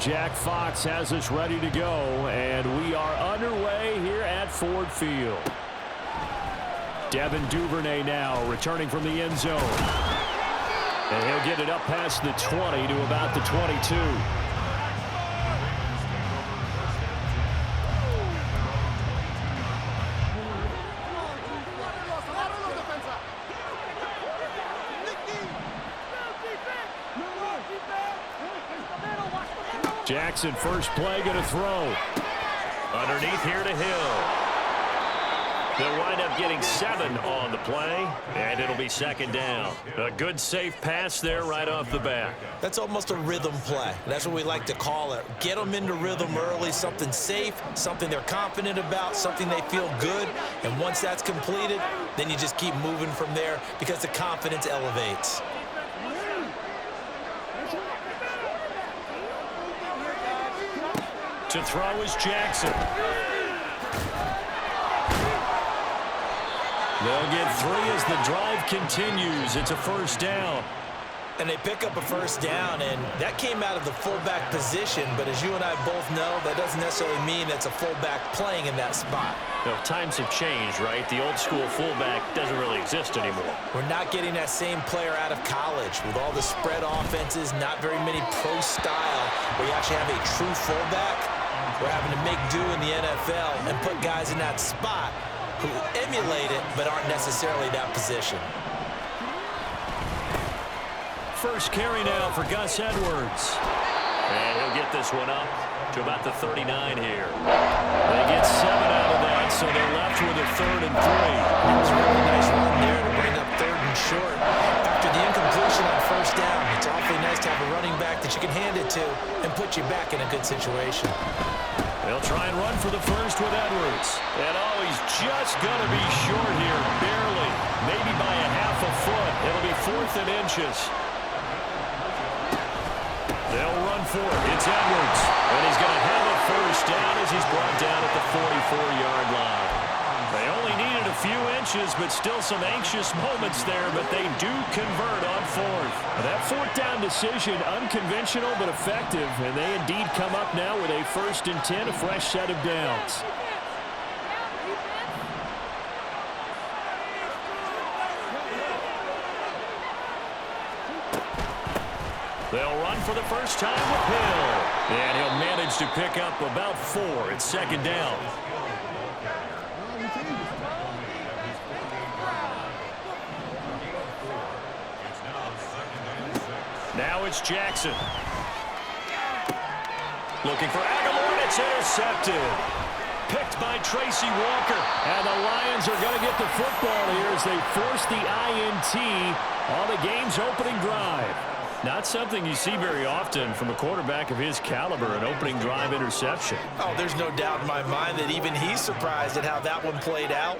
Jack Fox has us ready to go, and we are underway here at Ford Field. Devin Duvernay now returning from the end zone. And he'll get it up past the 20 to about the 22. Jackson, first play, going to throw. Underneath here to Hill. They'll wind up getting 7 on the play, and it'll be second down. A good, safe pass there right off the bat. That's almost a rhythm play. That's what we like to call it. Get them into rhythm early, something safe, something they're confident about, something they feel good. And once that's completed, then you just keep moving from there because the confidence elevates. To throw is Jackson. They'll get 3 as the drive continues. It's a first down. And they pick up a first down, and that came out of the fullback position. But as you and I both know, that doesn't necessarily mean that's a fullback playing in that spot. No, times have changed, right? The old school fullback doesn't really exist anymore. We're not getting that same player out of college with all the spread offenses, not very many pro style, where you actually have a true fullback. We're having to make do in the NFL and put guys in that spot who emulate it but aren't necessarily that position. First carry now for Gus Edwards. And he'll get this one up to about the 39 here. They get 7 out of that, so they're left with a 3rd and 3. That was a really nice run there to bring up 3rd and short. After the incompletion on first down, it's awfully nice to have a running back that you can hand it to and put you back in a good situation. They'll try and run for the first with Edwards. And he's just going to be short here, barely, maybe by a half a foot. It'll be 4th and inches. They'll run for it. It's Edwards. And he's going to have a first down as he's brought down at the 44-yard line. They only needed a few inches, but still some anxious moments there, but they do convert on 4th. That 4th down decision, unconventional but effective, and they indeed come up now with a 1st and 10, a fresh set of downs. They'll run for the first time with Hill. And he'll manage to pick up about 4. It's second down. Now it's Jackson. Looking for Aguilar. It's intercepted. Picked by Tracy Walker. And the Lions are going to get the football here as they force the INT on the game's opening drive. Not something you see very often from a quarterback of his caliber, an opening drive interception. Oh, there's no doubt in my mind that even he's surprised at how that one played out.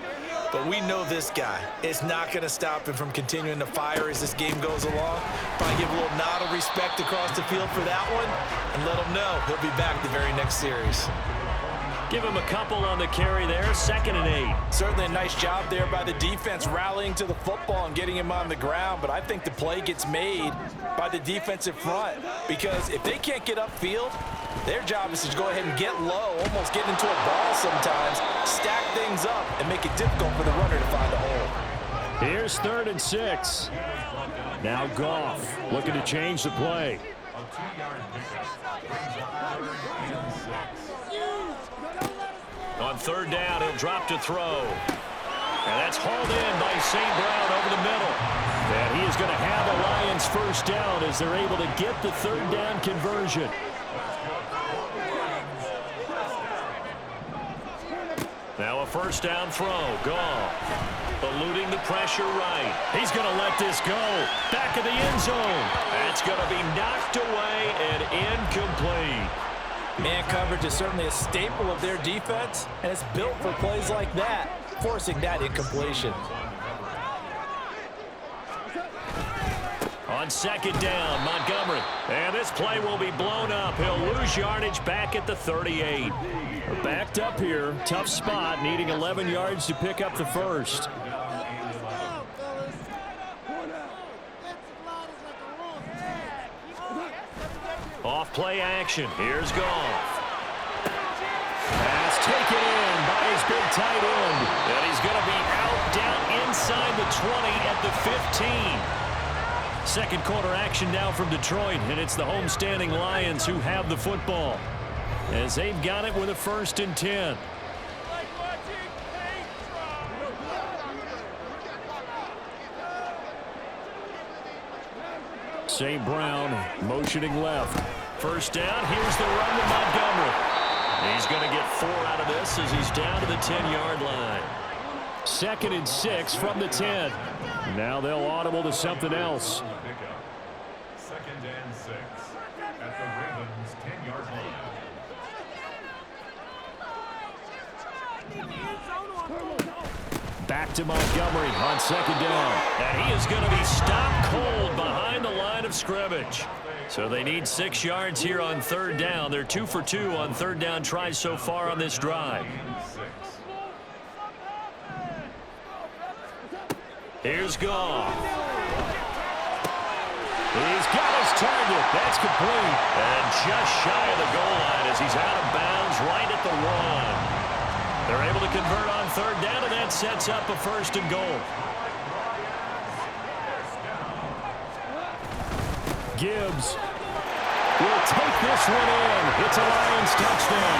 But we know this guy. It's not going to stop him from continuing to fire as this game goes along. Probably give a little nod of respect across the field for that one and let him know he'll be back the very next series. Give him a couple on the carry there, 2nd and 8. Certainly a nice job there by the defense rallying to the football and getting him on the ground, but I think the play gets made by the defensive front because if they can't get upfield, their job is to go ahead and get low, almost get into a ball sometimes, stack things up, and make it difficult for the runner to find a hole. Here's 3rd and 6. Now Goff looking to change the play. On 3rd down, he'll drop to throw. And that's hauled in by St. Brown over the middle. And he is going to have the Lions first down as they're able to get the 3rd down conversion. Now a first down throw. Goff eluding the pressure right. He's going to let this go. Back of the end zone. That's going to be knocked away and incomplete. Man coverage is certainly a staple of their defense, and it's built for plays like that, forcing that incompletion. On 2nd down, Montgomery. And this play will be blown up. He'll lose yardage back at the 38. We're backed up here. Tough spot, needing 11 yards to pick up the first. Off play action. Here's Goff. Pass taken in by his big tight end. And he's going to be out down inside the 20 at the 15. Second quarter action now from Detroit, and it's the homestanding Lions who have the football, as they've got it with a 1st and 10. St. Brown motioning left. First down. Here's the run to Montgomery. He's going to get 4 out of this as he's down to the 10-yard line. 2nd and 6 from the 10. Now they'll audible to something else. 2nd and 6 at the Ravens' 10-yard line. Back to Montgomery on 2nd down. And he is going to be stopped cold behind the line of scrimmage. So they need 6 yards here on 3rd down. They're 2 for 2 on 3rd down tries so far on this drive. Here's Goff. He's got his target. That's complete. And just shy of the goal line as he's out of bounds right at the 1. They're able to convert on 3rd down, and that sets up a 1st and goal. Gibbs will take this one in. It's a Lions touchdown.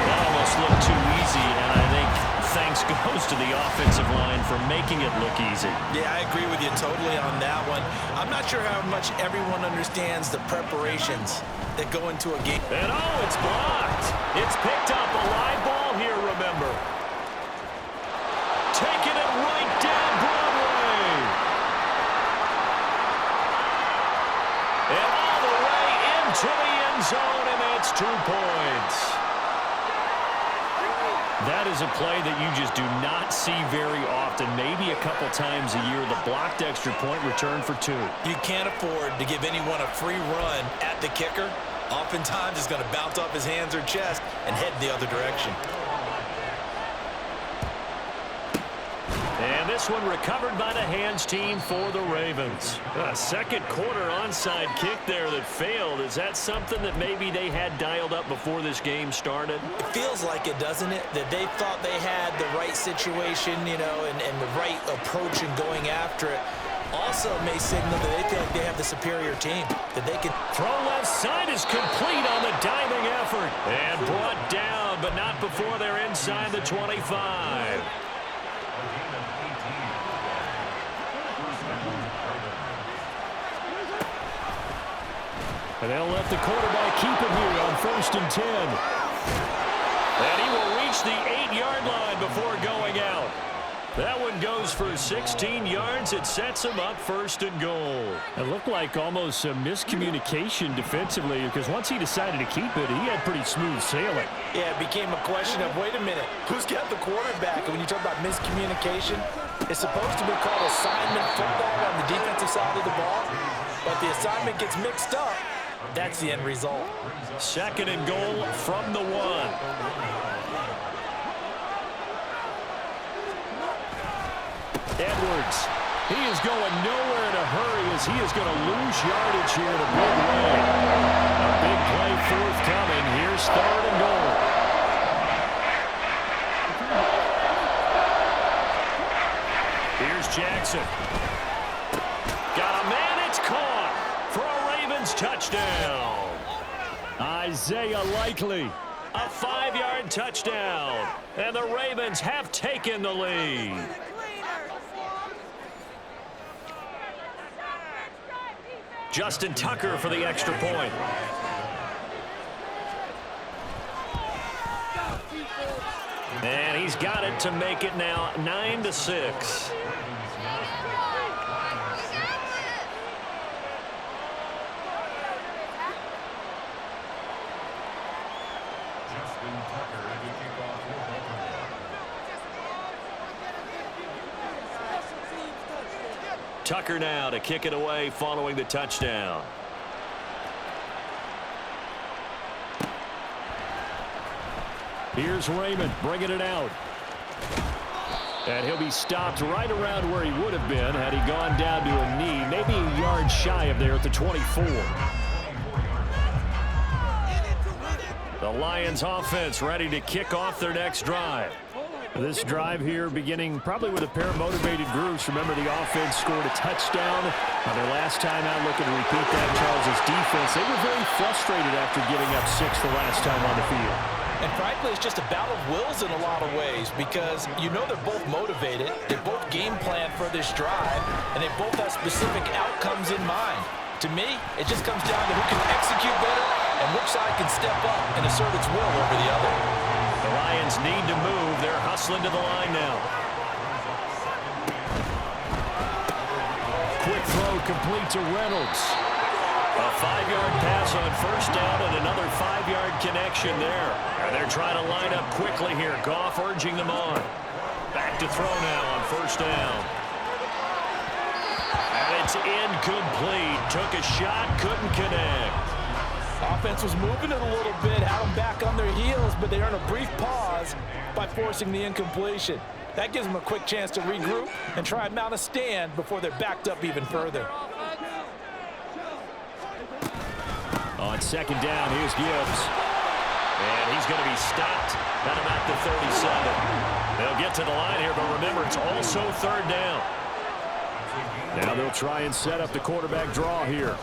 That almost looked too easy, and I think thanks goes to the offensive line for making it look easy. Yeah, I agree with you totally on that one. I'm not sure how much everyone understands the preparations that go into a game. And oh, it's blocked. It's picked up. A live ball here, remember. Taking it right down Broadway. And all the way into the end zone, and that's 2 points. That is a play that you just do not see very often. Maybe a couple times a year, the blocked extra point return for 2. You can't afford to give anyone a free run at the kicker. Oftentimes, it's going to bounce off his hands or chest and head the other direction. And this one recovered by the hands team for the Ravens. A second quarter onside kick there that failed. Is that something that maybe they had dialed up before this game started? It feels like it, doesn't it? That they thought they had the right situation, you know, and the right approach in going after it. Also may signal that they feel like they have the superior team, that they can throw left side is complete on the diving effort. And brought down, but not before they're inside the 25. And they'll let the quarterback keep it here on 1st and 10. And he will reach the 8-yard line before going out. That one goes for 16 yards. It sets him up 1st and goal. It looked like almost some miscommunication defensively, because once he decided to keep it, he had pretty smooth sailing. Yeah, it became a question of, wait a minute, who's got the quarterback? And when you talk about miscommunication, it's supposed to be called assignment football on the defensive side of the ball, but the assignment gets mixed up. That's the end result. 2nd and goal from the 1. Edwards, he is going nowhere in a hurry as he is going to lose yardage here in a big way. A big play forthcoming. Here's 3rd and goal. Here's Jackson. Got a man, it's caught for a Ravens touchdown. Isaiah Likely, a 5-yard touchdown. And the Ravens have taken the lead. Justin Tucker for the extra point. And he's got it to make it now 9-6. Tucker now to kick it away following the touchdown. Here's Raymond bringing it out. And he'll be stopped right around where he would have been had he gone down to a knee, maybe a yard shy of there at the 24. The Lions offense ready to kick off their next drive. This drive here beginning probably with a pair of motivated groups. Remember, the offense scored a touchdown on their last time out. Looking to repeat that. Charles' defense, they were very frustrated after giving up 6 the last time on the field. And frankly, it's just a battle of wills in a lot of ways because you know they're both motivated, they both game plan for this drive, and they both have specific outcomes in mind. To me, it just comes down to who can execute better and which side can step up and assert its will over the other. The Lions need to move. They're hustling to the line now. Quick throw complete to Reynolds. A 5-yard pass on first down and another 5-yard connection there. And they're trying to line up quickly here. Goff urging them on. Back to throw now on first down. And it's incomplete. Took a shot, couldn't connect. Offense was moving it a little bit, had them back on their heels, but they earned a brief pause by forcing the incompletion. That gives them a quick chance to regroup and try and mount a stand before they're backed up even further. On second down, here's Gibbs. And he's going to be stopped at about the 37. They'll get to the line here, but remember, it's also third down. Now they'll try and set up the quarterback draw here.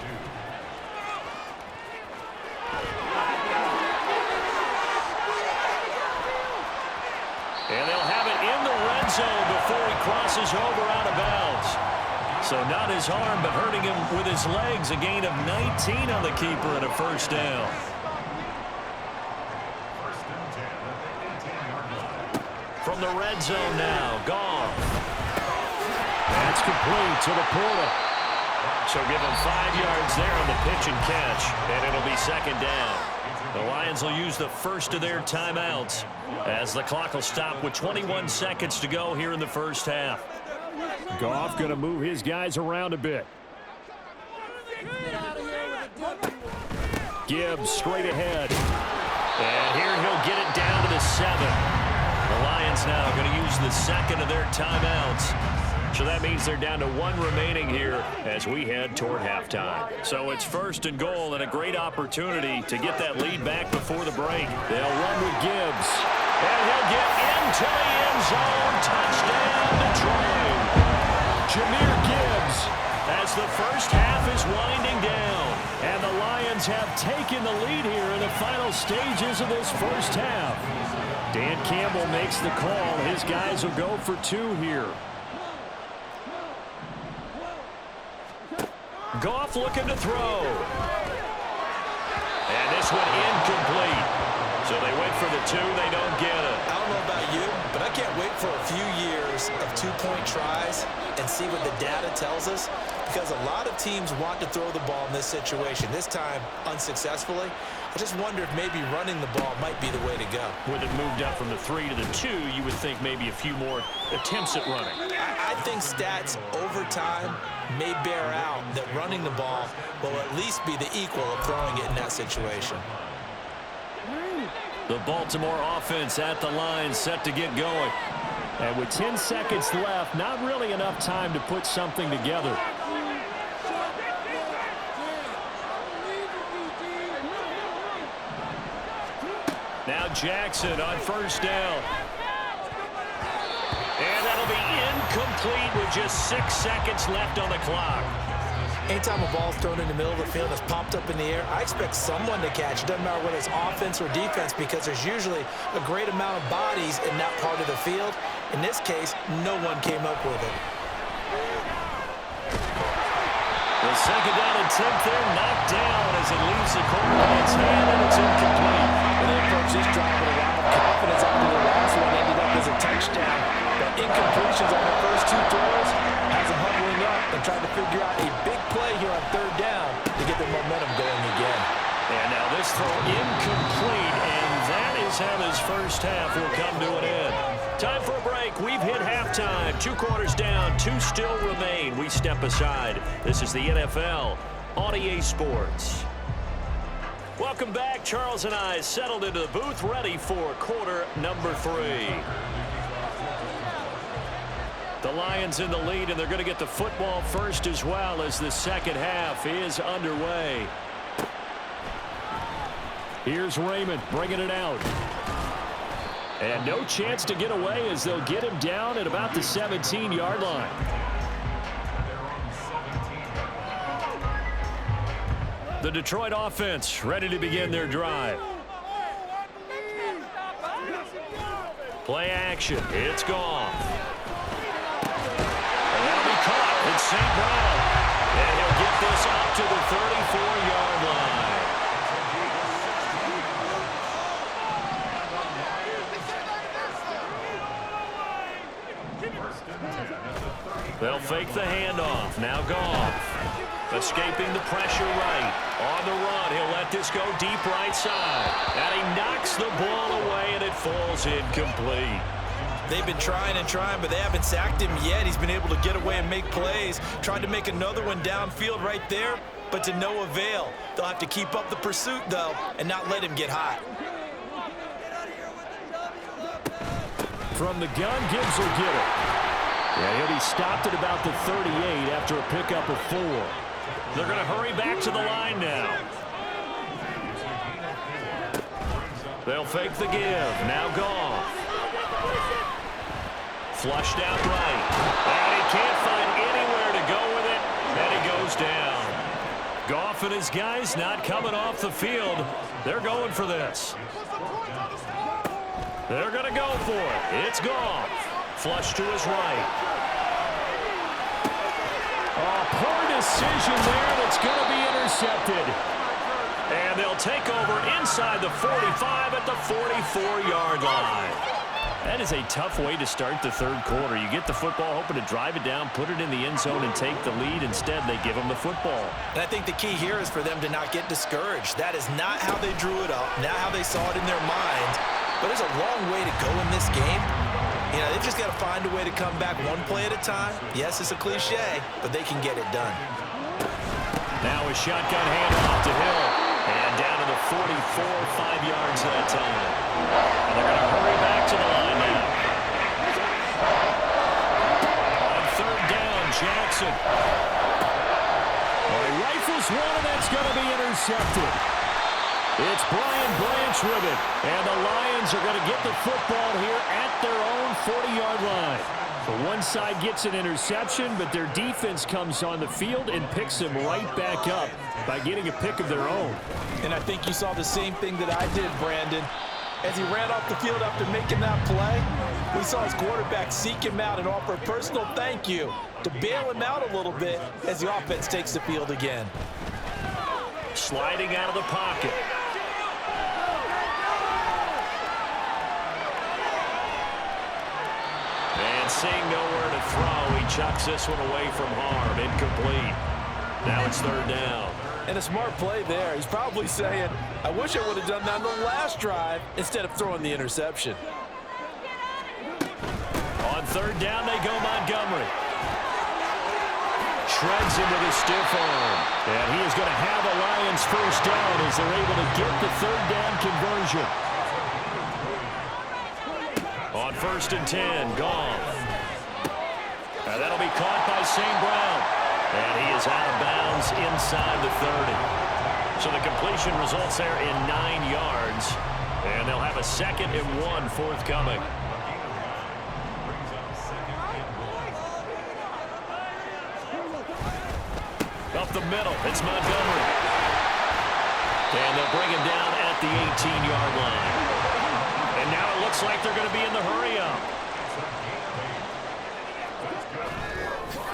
And they'll have it in the red zone before he crosses over out of bounds. So not his arm, but hurting him with his legs. A gain of 19 on the keeper and a first down. From the red zone now, Goff. That's complete to the Porter. So give him 5 yards there on the pitch and catch, and it'll be second down. The Lions will use the first of their timeouts as the clock will stop with 21 seconds to go here in the first half. Goff going to move his guys around a bit. Gibbs straight ahead. And here he'll get it down to the 7. The Lions now going to use the second of their timeouts. So that means they're down to 1 remaining here as we head toward halftime. So it's first and goal and a great opportunity to get that lead back before the break. They'll run with Gibbs. And he'll get into the end zone. Touchdown, Detroit. Jahmyr Gibbs as the first half is winding down. And the Lions have taken the lead here in the final stages of this first half. Dan Campbell makes the call. His guys will go for 2 here. Goff looking to throw. And this one incomplete. So they went for the 2. They don't get it. I don't know about you, but I can't wait for a few years of 2-point tries and see what the data tells us, because a lot of teams want to throw the ball in this situation. This time, unsuccessfully. I just wonder if maybe running the ball might be the way to go. With it moved up from the 3 to the 2, you would think maybe a few more attempts at running. I think stats over time may bear out that running the ball will at least be the equal of throwing it in that situation. The Baltimore offense at the line, set to get going. And with 10 seconds left, not really enough time to put something together. Now Jackson on first down. And that'll be incomplete with just 6 seconds left on the clock. Anytime a ball's thrown in the middle of the field that's popped up in the air, I expect someone to catch. It doesn't matter whether it's offense or defense, because there's usually a great amount of bodies in that part of the field. In this case, no one came up with it. The second down attempt there knocked down as it leaves the quarterback's hand, and it's incomplete. And they approach this drive with a lot of confidence after the last one ended up as a touchdown. But incompletions on the first 2 throws has them huddling up and trying to figure out a big play here on third down to get their momentum going again. And now this throw incomplete, and that is how this first half will come to an end. Time for a break. We've hit halftime. 2 quarters down, 2 still remain. We step aside. This is the NFL on EA Sports. Welcome back. Charles and I settled into the booth, ready for quarter number 3. The Lions in the lead, and they're going to get the football first as well as the second half is underway. Here's Raymond bringing it out. And no chance to get away as they'll get him down at about the 17-yard line. The Detroit offense ready to begin their drive. Play action. It's gone. And that'll be caught. It's St. Brown. And he'll get this up to the 34-yard line. They'll fake the handoff. Now Goff. Escaping the pressure right. On the run, he'll let this go deep right side. And he knocks the ball away, and it falls incomplete. They've been trying and trying, but they haven't sacked him yet. He's been able to get away and make plays. Tried to make another one downfield right there, but to no avail. They'll have to keep up the pursuit, though, and not let him get hot. From the gun, Gibbs will get it. Yeah, he'll be stopped at about the 38 after a pickup of 4. They're going to hurry back to the line now. They'll fake the give. Now Goff. Flushed out right. And he can't find anywhere to go with it. And he goes down. Goff and his guys not coming off the field. They're going for this. They're going to go for it. It's Goff. Flush to his right. Oh, poor decision there. That's going to be intercepted. And they'll take over inside the 45 at the 44-yard line. That is a tough way to start the third quarter. You get the football, hoping to drive it down, put it in the end zone, and take the lead. Instead, they give them the football. And I think the key here is for them to not get discouraged. That is not how they drew it up, not how they saw it in their mind. But there's a long way to go in this game. You know, they've just got to find a way to come back one play at a time. Yes, it's a cliche, but they can get it done. Now a shotgun handoff to Hill. And down to the 44, 5 yards that time. And they're going to hurry back to the line now. On third down, Jackson. Well, he rifles one, and that's going to be intercepted. It's Brian Branch with it. And the Lions are going to get the football here at their own 40-yard line. The one side gets an interception, but their defense comes on the field and picks them right back up by getting a pick of their own. And I think you saw the same thing that I did, Brandon. As he ran off the field after making that play, we saw his quarterback seek him out and offer a personal thank you to bail him out a little bit as the offense takes the field again. Sliding out of the pocket. And seeing nowhere to throw, he chucks this one away from harm. Incomplete. Now it's third down. And a smart play there. He's probably saying, I wish I would have done that on the last drive instead of throwing the interception. On third down, they go Montgomery. Shreds him with his stiff arm. And he is going to have a Lions first down as they're able to get the third down conversion. On 1st and 10, Goff. And that'll be caught by St. Brown. And he is out of bounds inside the 30. So the completion results there in 9 yards. And they'll have a 2nd and 1 forthcoming. Up the middle, it's Montgomery. And they'll bring him down at the 18-yard line. And now it looks like they're going to be in the hurry-up.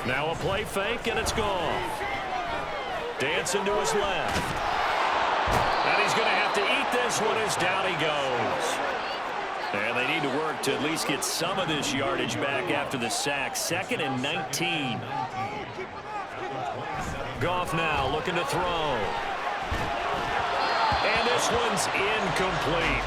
Now a play fake, and it's gone. Dancing to his left. And he's going to have to eat this one as down he goes. And they need to work to at least get some of this yardage back after the sack. 2nd and 19. Goff now looking to throw. And this one's incomplete.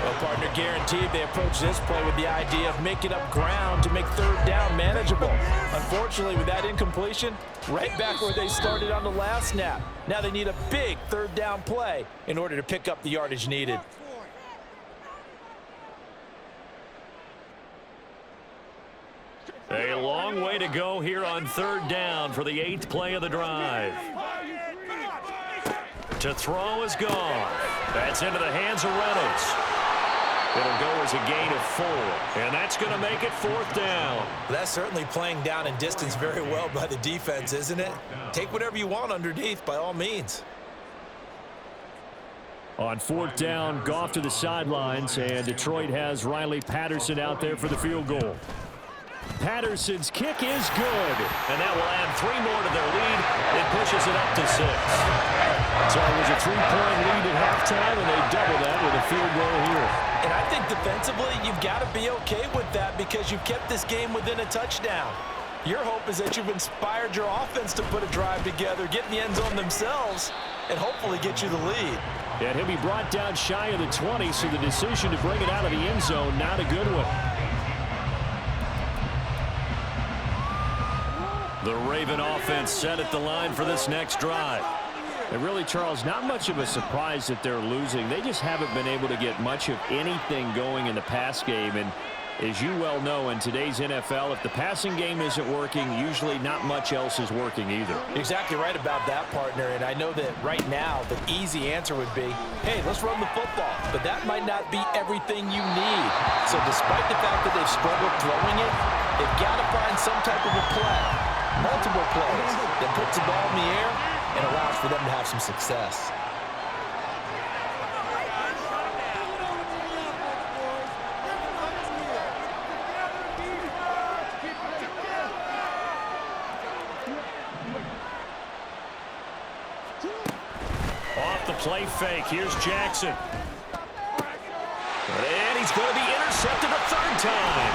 Well, partner, guaranteed they approach this play with the idea of making up ground to make third down manageable. Unfortunately, with that incompletion, right back where they started on the last snap. Now they need a big third down play in order to pick up the yardage needed. A long way to go here on third down for the 8th play of the drive. To throw is Goff. That's into the hands of Reynolds. It'll go as a gain of 4, and that's going to make it 4th down. That's certainly playing down in distance very well by the defense, isn't it? Take whatever you want underneath by all means. On 4th down, Goff to the sidelines, and Detroit has Riley Patterson out there for the field goal. Patterson's kick is good, and that will add 3 more to their lead. It pushes it up to 6. So it was a 3-point lead at halftime, and they double that with a field goal here. And I think defensively, you've got to be okay with that because you've kept this game within a touchdown. Your hope is that you've inspired your offense to put a drive together, get in the end zone themselves, and hopefully get you the lead. And he'll be brought down shy of the 20, so the decision to bring it out of the end zone, not a good one. The Raven offense set at the line for this next drive. And really, Charles, not much of a surprise that they're losing. They just haven't been able to get much of anything going in the pass game. And as you well know, in today's NFL, if the passing game isn't working, usually not much else is working either. Exactly right about that, partner. And I know that right now the easy answer would be, hey, let's run the football. But that might not be everything you need. So despite the fact that they've struggled throwing it, they've got to find some type of a play, multiple plays, that puts the ball in the air and allows for them to have some success. Off the play fake, here's Jackson. And he's going to be intercepted a 3rd time.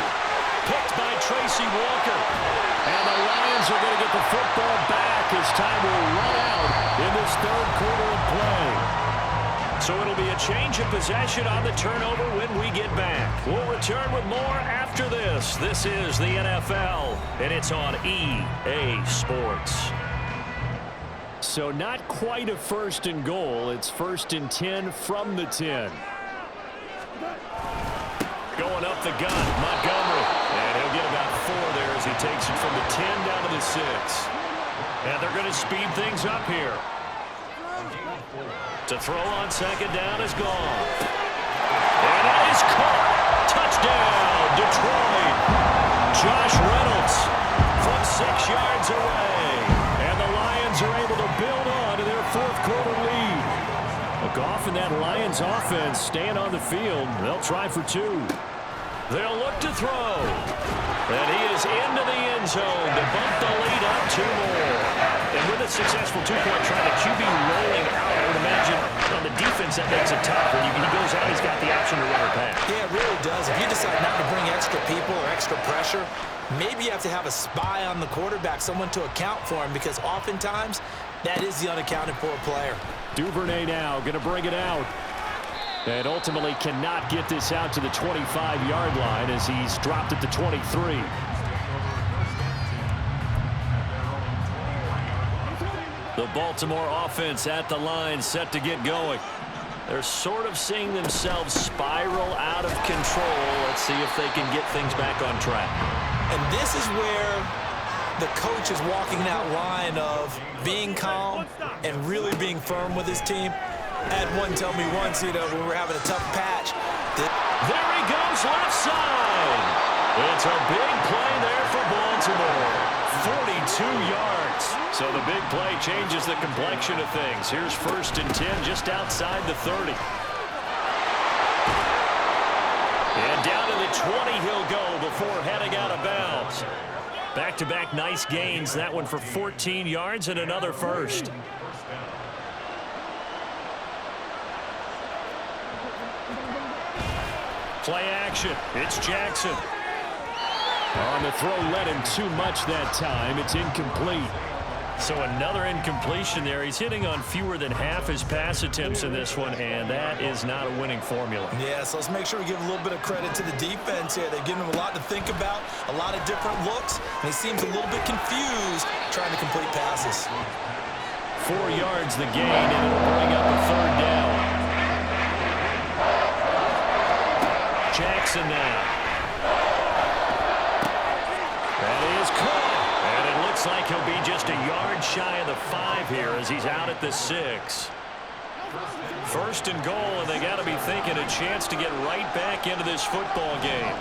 Picked by Tracy Walker. And the Lions are going to get the football back as time will run out in this 3rd quarter of play. So it'll be a change of possession on the turnover when we get back. We'll return with more after this. This is the NFL, and it's on EA Sports. So not quite a 1st and goal. It's 1st and 10 from the 10. Going up the gun, Montgomery. And he'll get about 4 there as he takes it from the 10 down to the 6. And they're going to speed things up here. To throw on 2nd down is gone. And it is caught. Touchdown, Detroit. Josh Reynolds from 6 yards away. And the Lions are able to build on to their 4th quarter lead. Goff and that Lions offense staying on the field. They'll try for 2. They'll look to throw. And he is into the end zone to bump the lead up 2 more. And with a successful 2-point try, the QB rolling out, I would imagine on the defense that makes it tough. When he goes out, he's got the option to run or pass. Yeah, it really does. If you decide not to bring extra people or extra pressure, maybe you have to have a spy on the quarterback, someone to account for him, because oftentimes that is the unaccounted for player. Duvernay now going to bring it out. And ultimately cannot get this out to the 25-yard line as he's dropped at the 23. The Baltimore offense at the line set to get going. They're sort of seeing themselves spiral out of control. Let's see if they can get things back on track. And this is where the coach is walking that line of being calm and really being firm with his team. I had one tell me once, when we were having a tough patch. There he goes, left side. It's a big play there for Baltimore. 42 yards. So the big play changes the complexion of things. Here's 1st and 10 just outside the 30. And down to the 20 he'll go before heading out of bounds. Back-to-back nice gains. That one for 14 yards and another 1st. Play action. It's Jackson. On the throw, led him too much that time. It's incomplete. So another incompletion there. He's hitting on fewer than half his pass attempts in this one, and that is not a winning formula. Yeah, so let's make sure we give a little bit of credit to the defense here. They've given him a lot to think about, a lot of different looks, and he seems a little bit confused trying to complete passes. 4 yards the gain, and it'll bring up a 3rd down. Jackson now. That is caught. And it looks like he'll be just a yard shy of the 5 here as he's out at the 6. First and goal, and they got to be thinking a chance to get right back into this football game.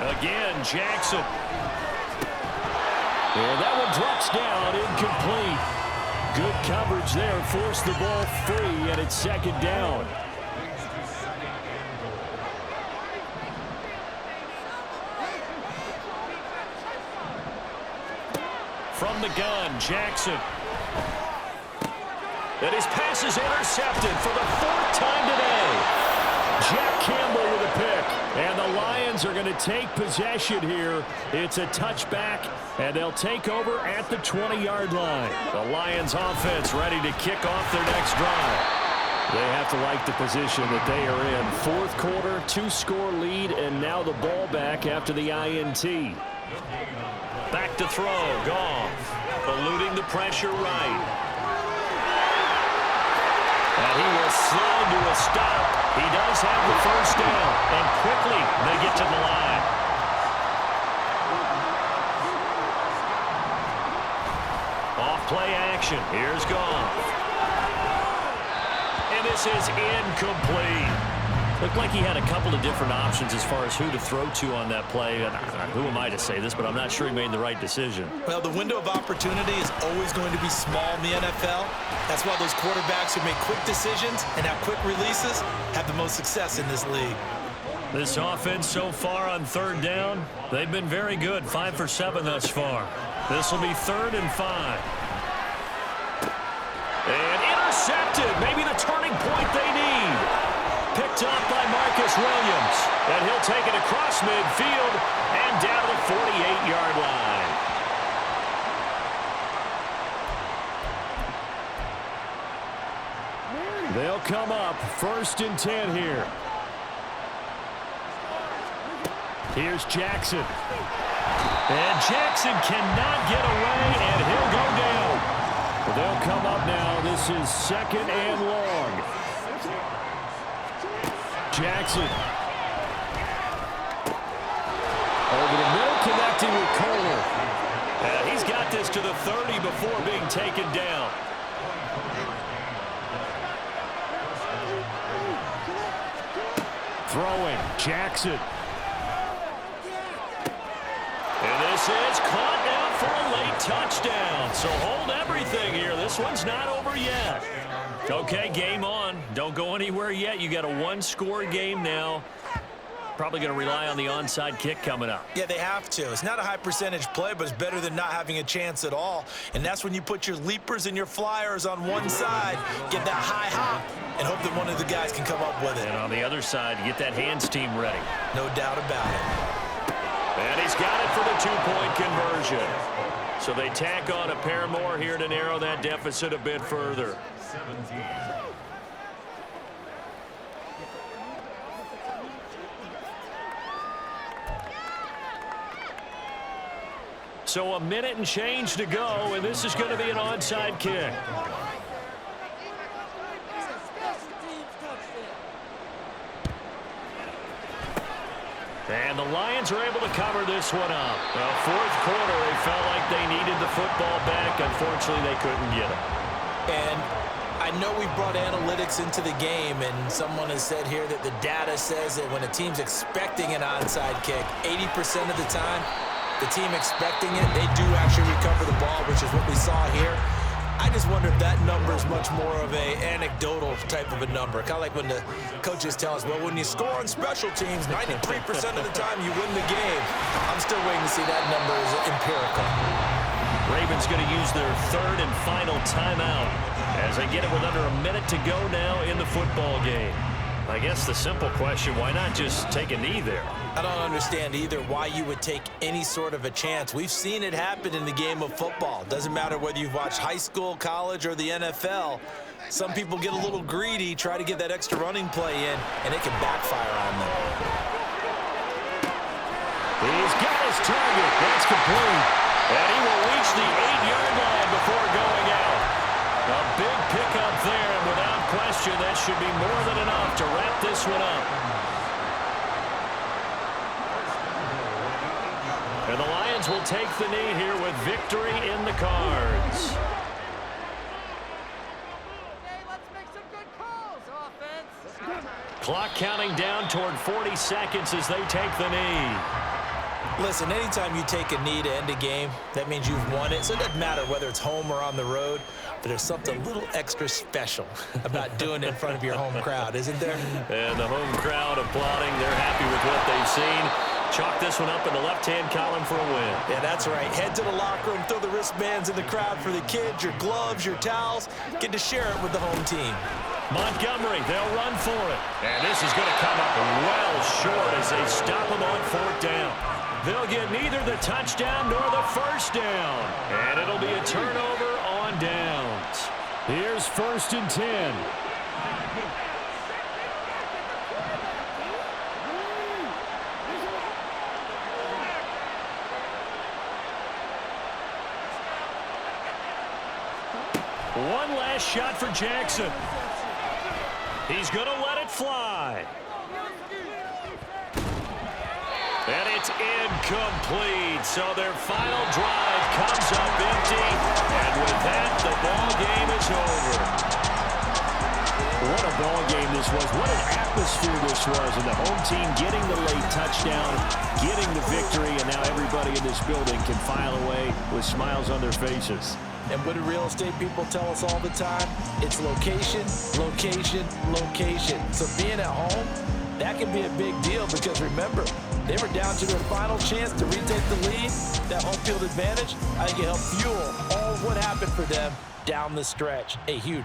Again, Jackson. And that one drops down, incomplete. Good coverage there, forced the ball free, and it's second down. From the gun, Jackson. And his pass is intercepted for the fourth time today. Jack Campbell with a pick. And the Lions are going to take possession here. It's a touchback, and they'll take over at the 20-yard line. The Lions offense ready to kick off their next drive. They have to like the position that they are in. Fourth quarter, 2-score lead, and now the ball back after the INT. Back to throw, Goff, eluding the pressure right. And he will slow to a stop. He does have the first down, and quickly they get to the line. Off play action. Here's Goff. And this is incomplete. Looked like he had a couple of different options as far as who to throw to on that play. And who am I to say this, but I'm not sure he made the right decision. Well, the window of opportunity is always going to be small in the NFL. That's why those quarterbacks who make quick decisions and have quick releases have the most success in this league. This offense so far on third down, they've been very good. 5 for 7 thus far. This will be 3rd and 5. And intercepted. Maybe the turning point they need. Picked up by Marcus Williams. And he'll take it across midfield and down to the 48-yard line. They'll come up 1st and 10 here. Here's Jackson. And Jackson cannot get away, and he'll go down. They'll come up now. This is 2nd and long. Jackson. Over the middle, connecting with Kohler. And he's got this to the 30 before being taken down. Throwing, Jackson. And this is caught down for a late touchdown. So hold everything here. This one's not over yet. Okay, game on. Don't go anywhere yet. You got a 1-score game now. Probably going to rely on the onside kick coming up. Yeah, they have to. It's not a high percentage play, but it's better than not having a chance at all. And that's when you put your leapers and your flyers on one side, get that high hop, and hope that one of the guys can come up with it. And on the other side, get that hands team ready. No doubt about it. And he's got it for the 2-point conversion. So they tack on a pair more here to narrow that deficit a bit further. 17. So a minute and change to go, and this is going to be an onside kick. And the Lions are able to cover this one up. Well, fourth quarter, they felt like they needed the football back. Unfortunately, they couldn't get it. And I know we brought analytics into the game, and someone has said here that the data says that when a team's expecting an onside kick, 80% of the time, the team expecting it, they do actually recover the ball, which is what we saw here. I just wonder if that number is much more of a anecdotal type of a number. Kind of like when the coaches tell us, well, when you score on special teams, 93% of the time you win the game. I'm still waiting to see that number is empirical. Ravens going to use their 3rd and final timeout as they get it with under a minute to go now in the football game. I guess the simple question, why not just take a knee there? I don't understand either why you would take any sort of a chance. We've seen it happen in the game of football. Doesn't matter whether you've watched high school, college, or the NFL. Some people get a little greedy, try to get that extra running play in, and it can backfire on them. He's got his target. That's complete. And he will reach the 8-yard line before going out. A big pickup there, and without question, that should be more than enough to wrap this one up. And the Lions will take the knee here with victory in the cards. Clock counting down toward 40 seconds as they take the knee. Listen, anytime you take a knee to end a game, that means you've won it. So it doesn't matter whether it's home or on the road, but there's something a little extra special about doing it in front of your home crowd, isn't there? And the home crowd applauding. They're happy with what they've seen. Chalk this one up in the left-hand column for a win. Yeah, that's right. Head to the locker room, throw the wristbands in the crowd for the kids, your gloves, your towels. Get to share it with the home team. Montgomery, they'll run for it. And this is going to come up well short as they stop him on 4th down. They'll get neither the touchdown nor the first down. And it'll be a turnover on downs. Here's 1st and 10. One last shot for Jackson. He's going to let it fly. And it's incomplete. So their final drive comes up empty. And with that, the ball game is over. What a ball game this was. What an atmosphere this was. And the home team getting the late touchdown, getting the victory, and now everybody in this building can file away with smiles on their faces. And what do real estate people tell us all the time? It's location, location, location. So being at home, that can be a big deal because remember, they were down to their final chance to retake the lead. That home field advantage, I think it helped fuel all of what happened for them down the stretch. A huge